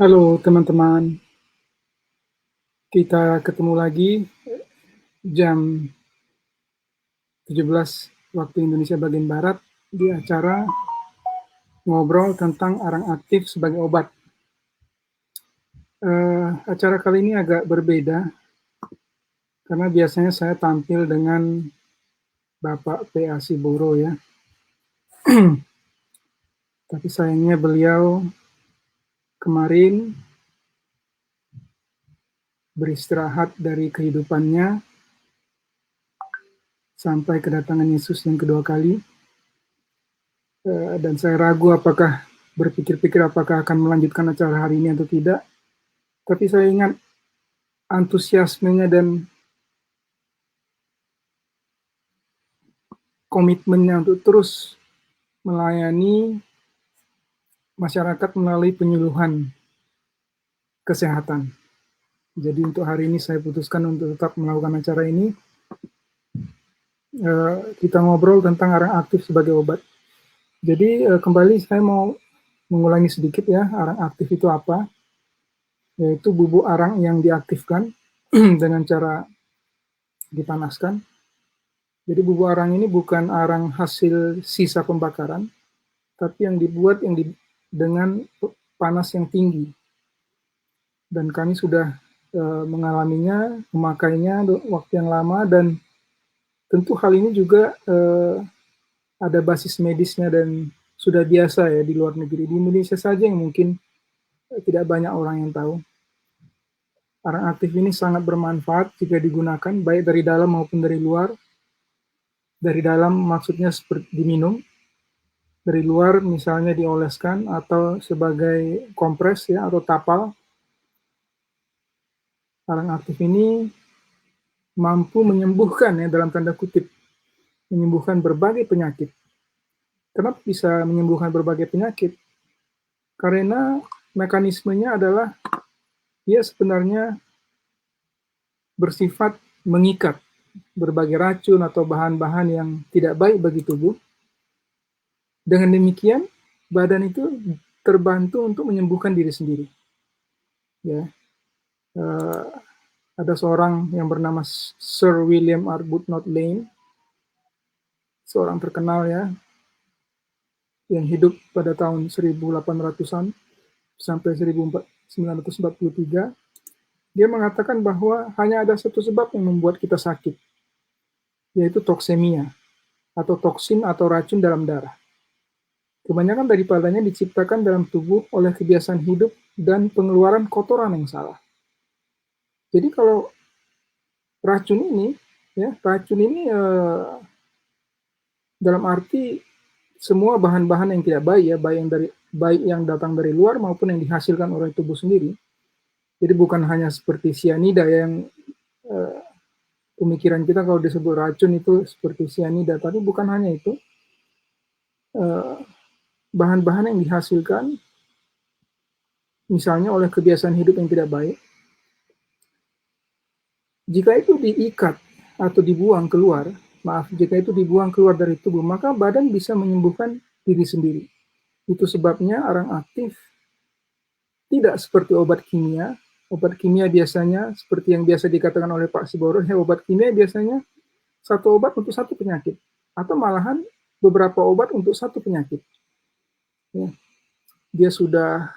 Halo teman-teman, kita ketemu lagi jam 17 waktu Indonesia bagian Barat di acara ngobrol tentang arang aktif sebagai obat. Acara kali ini agak berbeda karena biasanya saya tampil dengan Bapak P.A. Siboro ya, tapi sayangnya beliau kemarin beristirahat dari kehidupannya sampai kedatangan Yesus yang kedua kali. Dan saya ragu berpikir-pikir apakah akan melanjutkan acara hari ini atau tidak. Tapi saya ingat antusiasmenya dan komitmennya untuk terus melayani masyarakat melalui penyuluhan kesehatan. Jadi untuk hari ini saya putuskan untuk tetap melakukan acara ini. Kita ngobrol tentang arang aktif sebagai obat. Jadi kembali saya mau mengulangi sedikit ya, arang aktif itu apa? Yaitu bubuk arang yang diaktifkan dengan cara dipanaskan. Jadi bubuk arang ini bukan arang hasil sisa pembakaran, tapi yang dibuat dengan panas yang tinggi. Dan kami sudah mengalaminya, memakainya waktu yang lama, dan tentu hal ini juga ada basis medisnya dan sudah biasa ya di luar negeri. Di Indonesia saja yang mungkin tidak banyak orang yang tahu. Arang aktif ini sangat bermanfaat jika digunakan baik dari dalam maupun dari luar. Dari dalam maksudnya seperti diminum, dari luar misalnya dioleskan atau sebagai kompres ya atau tapal. Arang aktif ini mampu menyembuhkan ya dalam tanda kutip, menyembuhkan berbagai penyakit. Kenapa bisa menyembuhkan berbagai penyakit? Karena mekanismenya adalah dia sebenarnya bersifat mengikat berbagai racun atau bahan-bahan yang tidak baik bagi tubuh. Dengan demikian, badan itu terbantu untuk menyembuhkan diri sendiri. Ya, ada seorang yang bernama Sir William Arbuthnot Lane, seorang terkenal ya, yang hidup pada tahun 1800-an sampai 1943. Dia mengatakan bahwa hanya ada satu sebab yang membuat kita sakit, yaitu toksemia, atau toksin atau racun dalam darah. Kebanyakan daripadanya diciptakan dalam tubuh oleh kebiasaan hidup dan pengeluaran kotoran yang salah. Jadi kalau racun ini dalam arti semua bahan-bahan yang tidak baik ya, baik yang datang dari luar maupun yang dihasilkan oleh tubuh sendiri. Jadi bukan hanya seperti sianida yang pemikiran kita kalau disebut racun itu seperti sianida, tapi bukan hanya itu. Bahan-bahan yang dihasilkan misalnya oleh kebiasaan hidup yang tidak baik, jika itu diikat atau dibuang keluar, jika itu dibuang keluar dari tubuh, maka badan bisa menyembuhkan diri sendiri. Itu sebabnya arang aktif tidak seperti obat kimia. Obat kimia biasanya, seperti yang biasa dikatakan oleh Pak Siboro, obat kimia biasanya satu obat untuk satu penyakit, atau malahan beberapa obat untuk satu penyakit. Ya. Dia sudah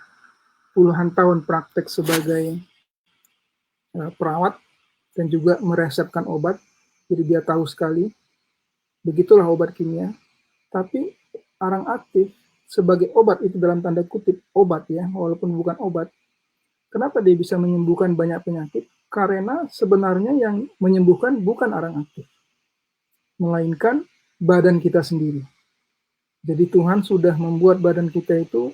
puluhan tahun praktek sebagai perawat dan juga meresepkan obat, jadi dia tahu sekali. Begitulah obat kimia. Tapi arang aktif sebagai obat itu dalam tanda kutip obat ya, walaupun bukan obat. Kenapa dia bisa menyembuhkan banyak penyakit? Karena sebenarnya yang menyembuhkan bukan arang aktif, melainkan badan kita sendiri. Jadi Tuhan sudah membuat badan kita itu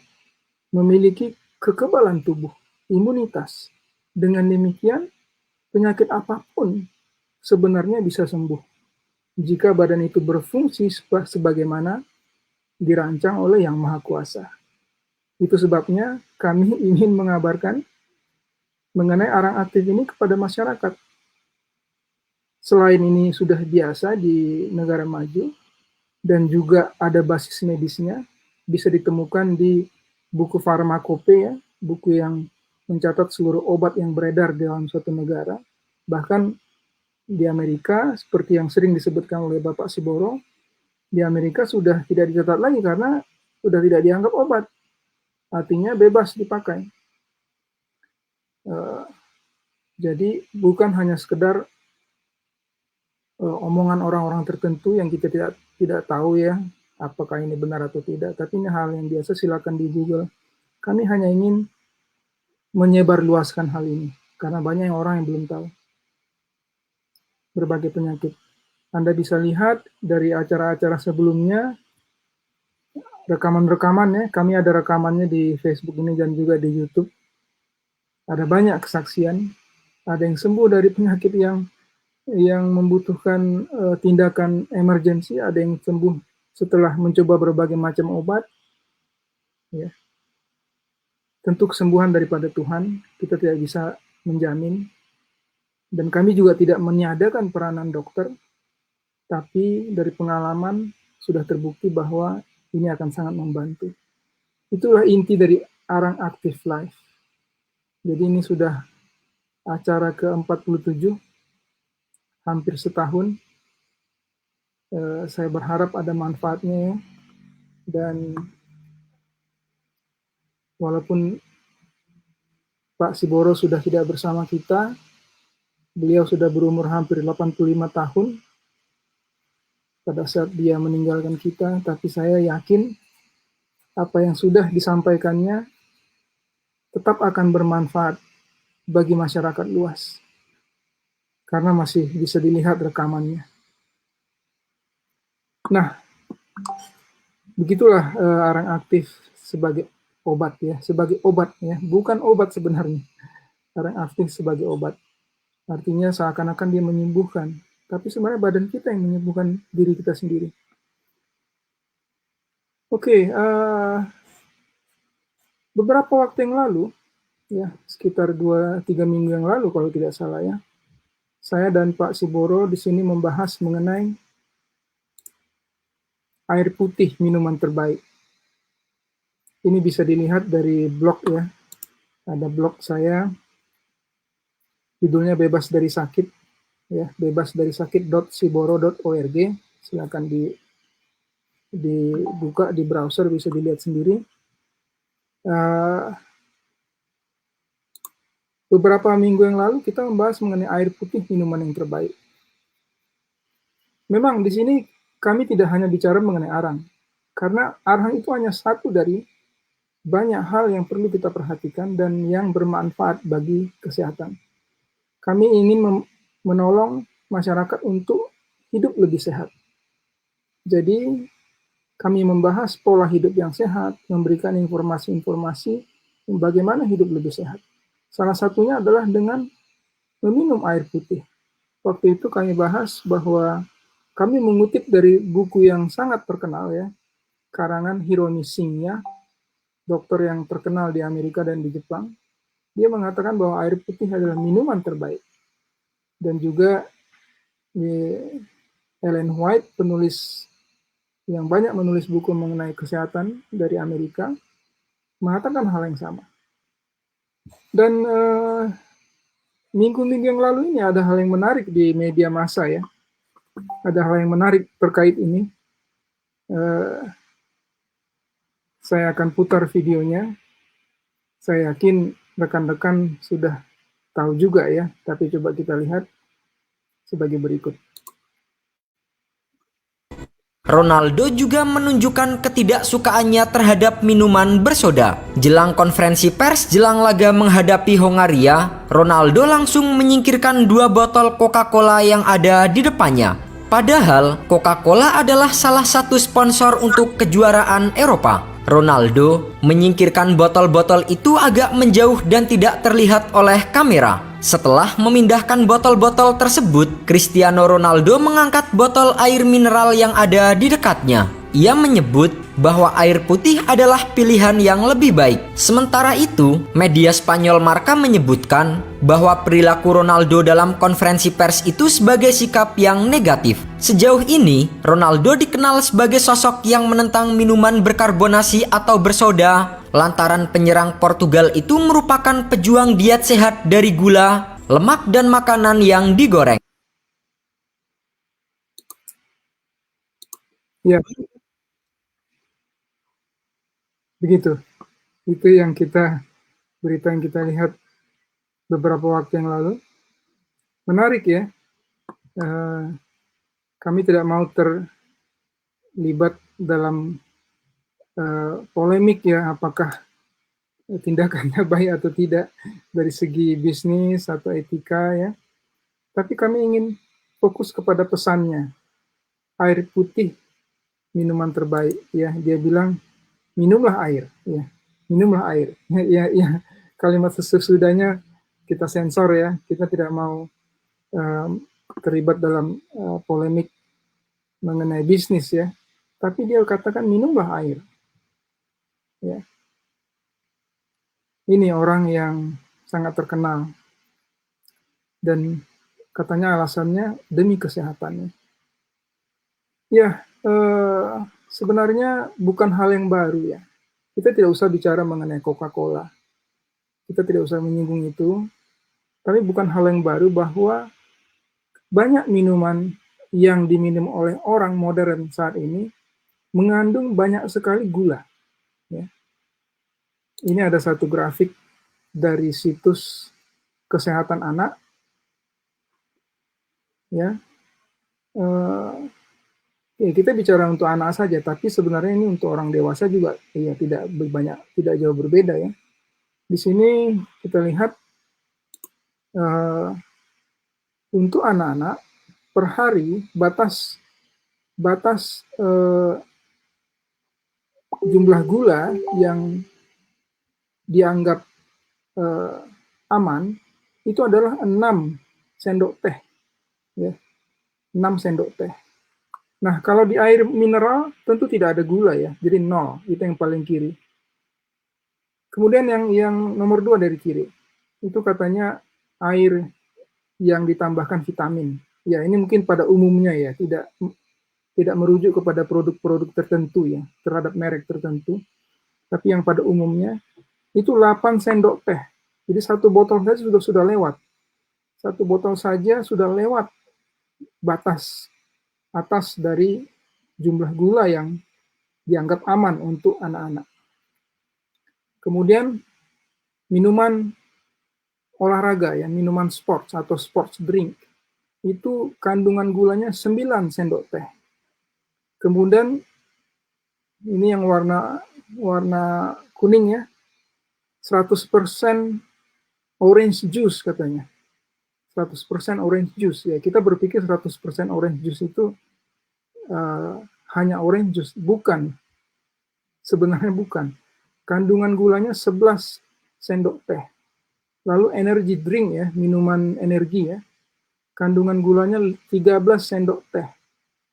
memiliki kekebalan tubuh, imunitas. Dengan demikian, penyakit apapun sebenarnya bisa sembuh jika badan itu berfungsi sebagaimana dirancang oleh Yang Maha Kuasa. Itu sebabnya kami ingin mengabarkan mengenai arang aktif ini kepada masyarakat. Selain ini sudah biasa di negara maju dan juga ada basis medisnya, bisa ditemukan di buku farmakope ya, buku yang mencatat seluruh obat yang beredar dalam suatu negara. Bahkan di Amerika, seperti yang sering disebutkan oleh Bapak Siboro, di Amerika sudah tidak dicatat lagi karena sudah tidak dianggap obat. Artinya bebas dipakai. Jadi bukan hanya sekedar omongan orang-orang tertentu yang kita tidak tahu ya, apakah ini benar atau tidak. Tapi ini hal yang biasa, silakan di Google. Kami hanya ingin menyebarluaskan hal ini, karena banyak orang yang belum tahu berbagai penyakit. Anda bisa lihat dari acara-acara sebelumnya, rekaman-rekamannya, kami ada rekamannya di Facebook ini dan juga di YouTube. Ada banyak kesaksian, ada yang sembuh dari penyakit yang membutuhkan tindakan emergensi, ada yang sembuh setelah mencoba berbagai macam obat. Ya. Tentu kesembuhan daripada Tuhan, kita tidak bisa menjamin. Dan kami juga tidak meniadakan peranan dokter, tapi dari pengalaman sudah terbukti bahwa ini akan sangat membantu. Itulah inti dari Arang Active Life. Jadi ini sudah acara ke-47, hampir setahun. Saya berharap ada manfaatnya ya. Dan walaupun Pak Siboro sudah tidak bersama kita, beliau sudah berumur hampir 85 tahun pada saat dia meninggalkan kita, tapi saya yakin apa yang sudah disampaikannya tetap akan bermanfaat bagi masyarakat luas, karena masih bisa dilihat rekamannya. Nah, begitulah Arang Aktif sebagai obat ya, sebagai obat ya, bukan obat sebenarnya. Arang Aktif sebagai obat. Artinya seakan-akan dia menyembuhkan, tapi sebenarnya badan kita yang menyembuhkan diri kita sendiri. Oke, beberapa waktu yang lalu, ya sekitar 2-3 minggu yang lalu kalau tidak salah ya, saya dan Pak Siboro di sini membahas mengenai air putih minuman terbaik. Ini bisa dilihat dari blog ya, ada blog saya, judulnya Bebas dari Sakit, ya, bebasdarisakit.siboro.org. Silakan dibuka di browser, bisa dilihat sendiri. Beberapa minggu yang lalu kita membahas mengenai air putih minuman yang terbaik. Memang di sini kami tidak hanya bicara mengenai arang, karena arang itu hanya satu dari banyak hal yang perlu kita perhatikan dan yang bermanfaat bagi kesehatan. Kami ingin menolong masyarakat untuk hidup lebih sehat. Jadi, kami membahas pola hidup yang sehat, memberikan informasi-informasi bagaimana hidup lebih sehat. Salah satunya adalah dengan meminum air putih. Waktu itu kami bahas bahwa kami mengutip dari buku yang sangat terkenal ya, karangan Hiromi Shinya, dokter yang terkenal di Amerika dan di Jepang. Dia mengatakan bahwa air putih adalah minuman terbaik. Dan juga Ellen White, penulis yang banyak menulis buku mengenai kesehatan dari Amerika, mengatakan hal yang sama. Dan minggu-minggu yang lalu ini ada hal yang menarik di media massa ya. Ada hal yang menarik terkait ini. Saya akan putar videonya. Saya yakin rekan-rekan sudah tahu juga ya, tapi coba kita lihat sebagai berikut. Ronaldo juga menunjukkan ketidaksukaannya terhadap minuman bersoda. Jelang konferensi pers jelang laga menghadapi Hongaria, Ronaldo langsung menyingkirkan 2 botol Coca-Cola yang ada di depannya. Padahal Coca-Cola adalah salah satu sponsor untuk kejuaraan Eropa. Ronaldo menyingkirkan botol-botol itu agak menjauh dan tidak terlihat oleh kamera. Setelah memindahkan botol-botol tersebut, Cristiano Ronaldo mengangkat botol air mineral yang ada di dekatnya. Ia menyebut bahwa air putih adalah pilihan yang lebih baik. Sementara itu, media Spanyol Marca menyebutkan bahwa perilaku Ronaldo dalam konferensi pers itu sebagai sikap yang negatif. Sejauh ini, Ronaldo dikenal sebagai sosok yang menentang minuman berkarbonasi atau bersoda, Lantaran penyerang Portugal itu merupakan pejuang diet sehat dari gula, lemak, dan makanan yang digoreng. Ya, begitu. Itu yang berita yang kita lihat beberapa waktu yang lalu. Menarik ya. Kami tidak mau terlibat dalam polemik ya, apakah tindakannya baik atau tidak dari segi bisnis atau etika ya. Tapi kami ingin fokus kepada pesannya. Air putih minuman terbaik ya. Dia bilang minumlah air ya. Minumlah air. Ya, kalimat sesudahnya kita sensor ya. Kita tidak mau terlibat dalam polemik mengenai bisnis ya. Tapi dia katakan minumlah air. Ya. Ini orang yang sangat terkenal dan katanya alasannya demi kesehatannya. Ya, sebenarnya bukan hal yang baru ya. Kita tidak usah bicara mengenai Coca-Cola. Kita tidak usah menyinggung itu. Tapi bukan hal yang baru bahwa banyak minuman yang diminum oleh orang modern saat ini mengandung banyak sekali gula. Ya. Ini ada satu grafik dari situs kesehatan anak. Ya, ya kita bicara untuk anak saja, tapi sebenarnya ini untuk orang dewasa juga ya tidak jauh berbeda ya. Di sini kita lihat untuk anak-anak per hari batas jumlah gula yang dianggap aman itu adalah 6 sendok teh ya. 6 sendok teh. Nah, kalau di air mineral tentu tidak ada gula ya. Jadi 0, itu yang paling kiri. Kemudian yang nomor 2 dari kiri. Itu katanya air yang ditambahkan vitamin. Ya, ini mungkin pada umumnya ya, tidak merujuk kepada produk-produk tertentu ya, terhadap merek tertentu. Tapi yang pada umumnya itu 8 sendok teh. Jadi satu botol saja sudah lewat. Satu botol saja sudah lewat batas atas dari jumlah gula yang dianggap aman untuk anak-anak. Kemudian minuman olahraga ya, minuman sports atau sports drink itu kandungan gulanya 9 sendok teh. Kemudian ini yang warna kuning ya, 100% orange juice katanya. 100% orange juice ya. Kita berpikir 100% orange juice itu hanya orange juice, bukan. Sebenarnya bukan. Kandungan gulanya 11 sendok teh. Lalu energy drink ya, minuman energi ya. Kandungan gulanya 13 sendok teh.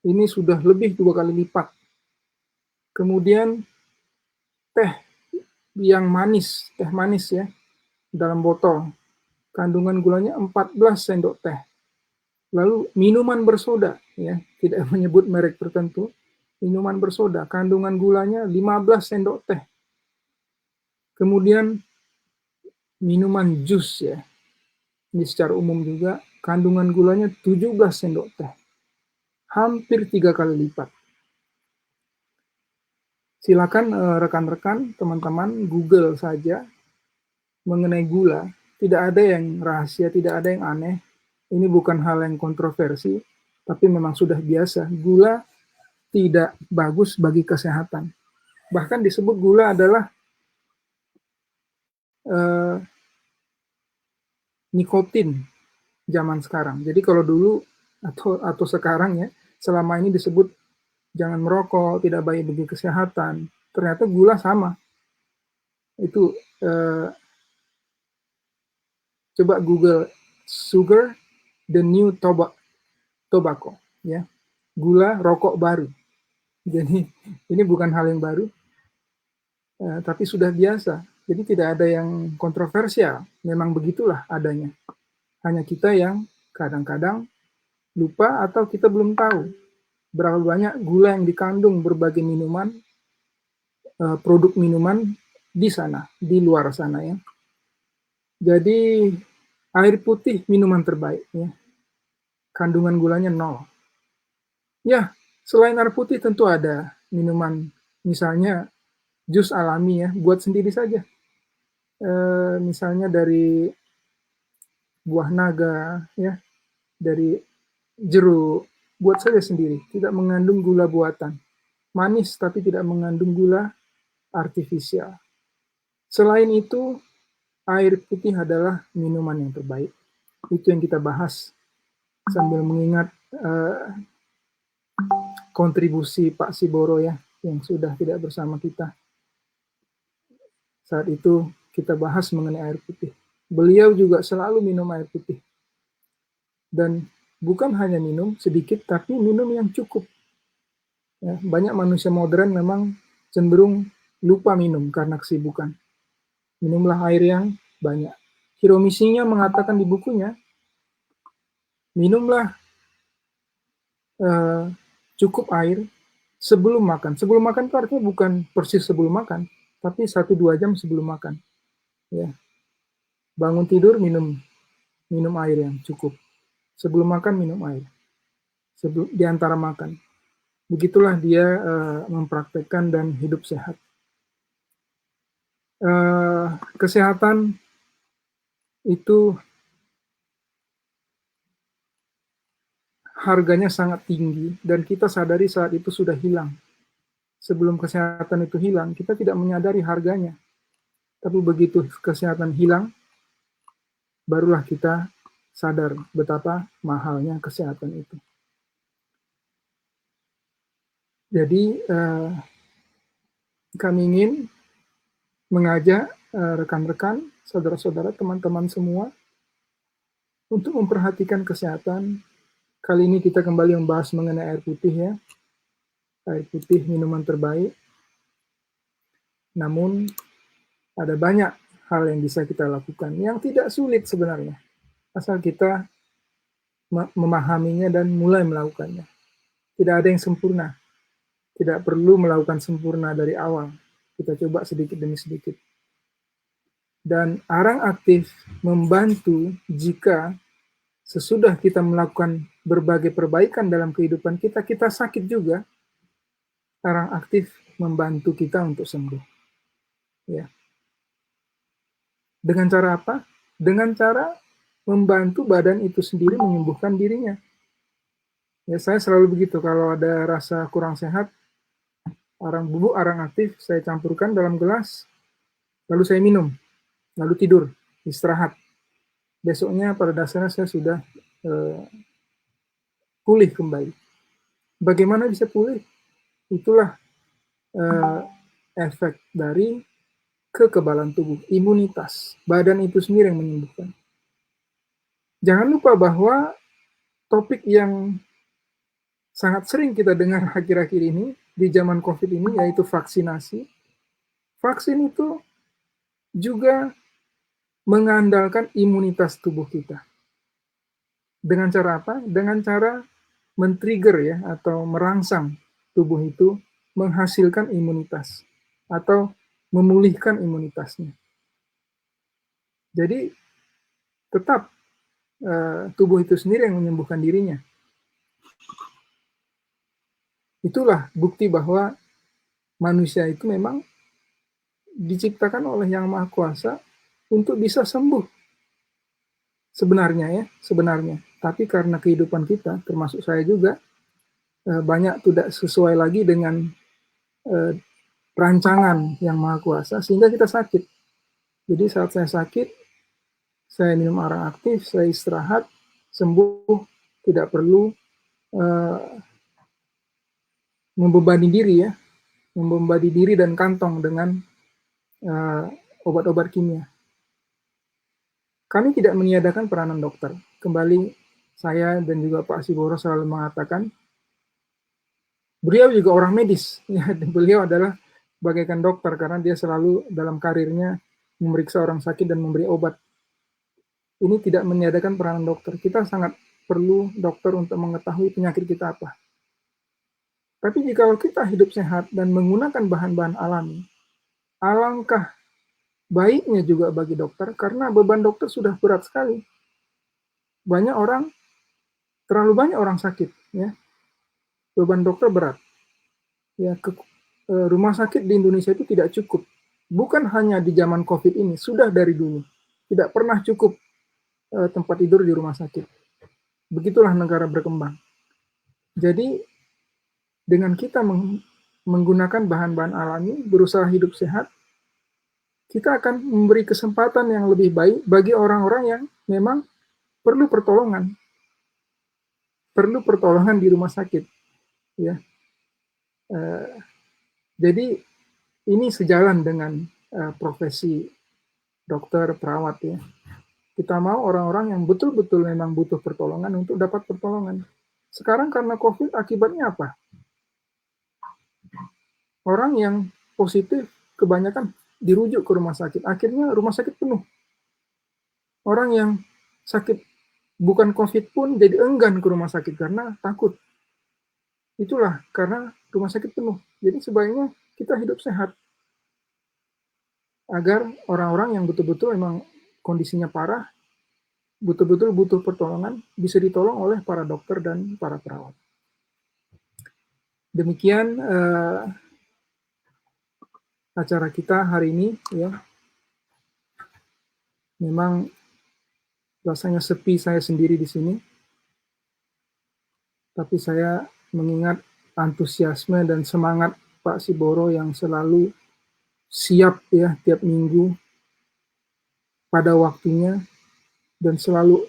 Ini sudah lebih 2 kali lipat. Kemudian teh yang manis, teh manis ya, dalam botol. Kandungan gulanya 14 sendok teh. Lalu minuman bersoda ya, tidak menyebut merek tertentu. Minuman bersoda, kandungan gulanya 15 sendok teh. Kemudian minuman jus ya. Ini secara umum juga kandungan gulanya 17 sendok teh. Hampir 3 kali lipat. Silakan rekan-rekan, teman-teman Google saja mengenai gula. Tidak ada yang rahasia, tidak ada yang aneh. Ini bukan hal yang kontroversi, tapi memang sudah biasa. Gula tidak bagus bagi kesehatan. Bahkan disebut gula adalah nikotin zaman sekarang. Jadi kalau dulu atau sekarang ya, selama ini disebut jangan merokok, tidak baik bagi kesehatan. Ternyata gula sama. Itu coba Google sugar the new tobacco ya. Gula rokok baru. Jadi ini bukan hal yang baru. Tapi sudah biasa. Jadi tidak ada yang kontroversial. Memang begitulah adanya. Hanya kita yang kadang-kadang lupa atau kita belum tahu berapa banyak gula yang dikandung berbagai minuman, produk minuman di sana, di luar sana ya. Jadi air putih minuman terbaik ya. Kandungan gulanya 0. Ya, selain air putih tentu ada minuman, misalnya jus alami ya, buat sendiri saja. Misalnya dari buah naga ya, dari jeruk, buat saja sendiri, tidak mengandung gula buatan. Manis tapi tidak mengandung gula artifisial. Selain itu, air putih adalah minuman yang terbaik. Itu yang kita bahas sambil mengingat kontribusi Pak Siboro ya, yang sudah tidak bersama kita. Saat itu kita bahas mengenai air putih. Beliau juga selalu minum air putih. Dan bukan hanya minum sedikit, tapi minum yang cukup. Ya, banyak manusia modern memang cenderung lupa minum karena kesibukan. Minumlah air yang banyak. Hiromisinya mengatakan di bukunya, minumlah cukup air sebelum makan. Sebelum makan itu artinya bukan persis sebelum makan, tapi 1-2 jam sebelum makan. Ya. Bangun tidur minum air yang cukup. Sebelum makan minum air. Di antara makan. Begitulah dia mempraktekkan dan hidup sehat. Kesehatan itu harganya sangat tinggi dan kita sadari saat itu sudah hilang. Sebelum kesehatan itu hilang, kita tidak menyadari harganya. Tapi begitu kesehatan hilang, barulah kita sadar betapa mahalnya kesehatan itu. Jadi kami ingin mengajak rekan-rekan, saudara-saudara, teman-teman semua untuk memperhatikan kesehatan. Kali ini kita kembali membahas mengenai air putih ya. Air putih minuman terbaik. Namun ada banyak hal yang bisa kita lakukan yang tidak sulit sebenarnya. Asal kita memahaminya dan mulai melakukannya. Tidak ada yang sempurna. Tidak perlu melakukan sempurna dari awal. Kita coba sedikit demi sedikit. Dan arang aktif membantu jika sesudah kita melakukan berbagai perbaikan dalam kehidupan kita, kita sakit juga. Arang aktif membantu kita untuk sembuh. Ya. Dengan cara apa? Dengan cara membantu badan itu sendiri menyembuhkan dirinya. Ya, saya selalu begitu. Kalau ada rasa kurang sehat, bubuk arang aktif saya campurkan dalam gelas, lalu saya minum, lalu tidur, istirahat. Besoknya pada dasarnya saya sudah pulih kembali. Bagaimana bisa pulih? Itulah efek dari kekebalan tubuh, imunitas. Badan itu sendiri yang menyembuhkan. Jangan lupa bahwa topik yang sangat sering kita dengar akhir-akhir ini, di zaman COVID ini, yaitu vaksinasi. Vaksin itu juga mengandalkan imunitas tubuh kita. Dengan cara apa? Dengan cara men-trigger ya, atau merangsang tubuh itu menghasilkan imunitas atau memulihkan imunitasnya. Jadi tetap tubuh itu sendiri yang menyembuhkan dirinya. Itulah bukti bahwa manusia itu memang diciptakan oleh Yang Maha Kuasa untuk bisa sembuh. Sebenarnya. Tapi karena kehidupan kita, termasuk saya juga, banyak tidak sesuai lagi dengan rancangan Yang Maha Kuasa, sehingga kita sakit. Jadi saat saya sakit, saya minum arang aktif, saya istirahat, sembuh, tidak perlu membebani diri dan kantong dengan obat-obat kimia. Kami tidak meniadakan peranan dokter. Kembali saya dan juga Pak Siboro selalu mengatakan, beliau juga orang medis. Ya, beliau adalah bagaikan dokter karena dia selalu dalam karirnya memeriksa orang sakit dan memberi obat. Ini tidak meniadakan peranan dokter. Kita sangat perlu dokter untuk mengetahui penyakit kita apa. Tapi jika kita hidup sehat dan menggunakan bahan-bahan alami, alangkah baiknya juga bagi dokter, karena beban dokter sudah berat sekali. Terlalu banyak orang sakit, ya. Beban dokter berat. Ya, rumah sakit di Indonesia itu tidak cukup. Bukan hanya di zaman COVID ini, sudah dari dulu. Tidak pernah cukup tempat tidur di rumah sakit. Begitulah negara berkembang. Jadi, dengan kita menggunakan bahan-bahan alami, berusaha hidup sehat, kita akan memberi kesempatan yang lebih baik bagi orang-orang yang memang perlu pertolongan di rumah sakit, ya. Jadi ini sejalan dengan profesi dokter, perawat, ya. Kita mau orang-orang yang betul-betul memang butuh pertolongan untuk dapat pertolongan. Sekarang karena COVID akibatnya apa? Orang yang positif kebanyakan dirujuk ke rumah sakit. Akhirnya rumah sakit penuh. Orang yang sakit bukan COVID pun jadi enggan ke rumah sakit karena takut. Itulah karena rumah sakit penuh. Jadi sebaiknya kita hidup sehat agar orang-orang yang betul-betul memang kondisinya parah, betul-betul butuh pertolongan, bisa ditolong oleh para dokter dan para perawat. Demikian acara kita hari ini, ya. Memang rasanya sepi saya sendiri di sini, tapi saya mengingat antusiasme dan semangat Pak Siboro yang selalu siap, ya, tiap minggu pada waktunya dan selalu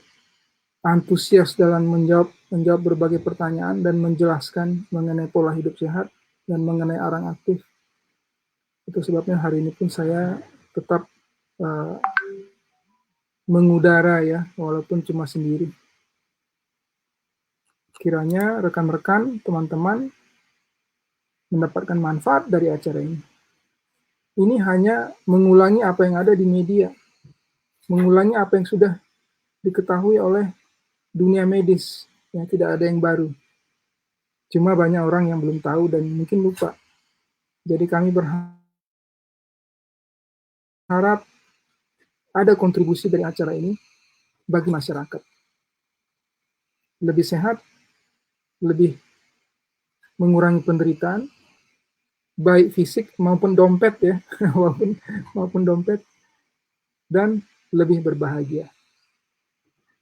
antusias dalam menjawab berbagai pertanyaan dan menjelaskan mengenai pola hidup sehat dan mengenai arang aktif. Itu sebabnya hari ini pun saya tetap mengudara, ya, walaupun cuma sendiri. Kiranya rekan-rekan, teman-teman mendapatkan manfaat dari acara ini. Ini hanya mengulangi apa yang ada di media, mengulangi apa yang sudah diketahui oleh dunia medis, yang tidak ada yang baru. Cuma banyak orang yang belum tahu dan mungkin lupa. Jadi kami berharap ada kontribusi dari acara ini bagi masyarakat. Lebih sehat, lebih mengurangi penderitaan, baik fisik maupun dompet, ya, maupun dompet, dan lebih berbahagia.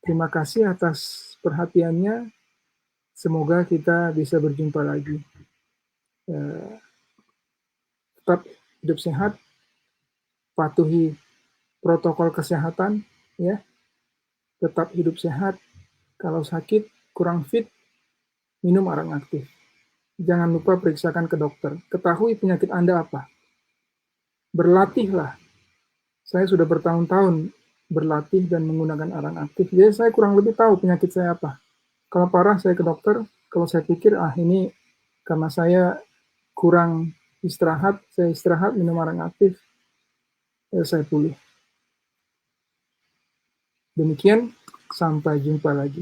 Terima kasih atas perhatiannya. Semoga kita bisa berjumpa lagi. Tetap hidup sehat, patuhi protokol kesehatan, ya. Tetap hidup sehat. Kalau sakit, kurang fit, minum arang aktif. Jangan lupa periksakan ke dokter. Ketahui penyakit Anda apa. Berlatihlah. Saya sudah bertahun-tahun berlatih dan menggunakan arang aktif. Jadi saya kurang lebih tahu penyakit saya apa. Kalau parah saya ke dokter. Kalau saya pikir, ini karena saya kurang istirahat, saya istirahat, minum arang aktif, saya pulih. Demikian, sampai jumpa lagi.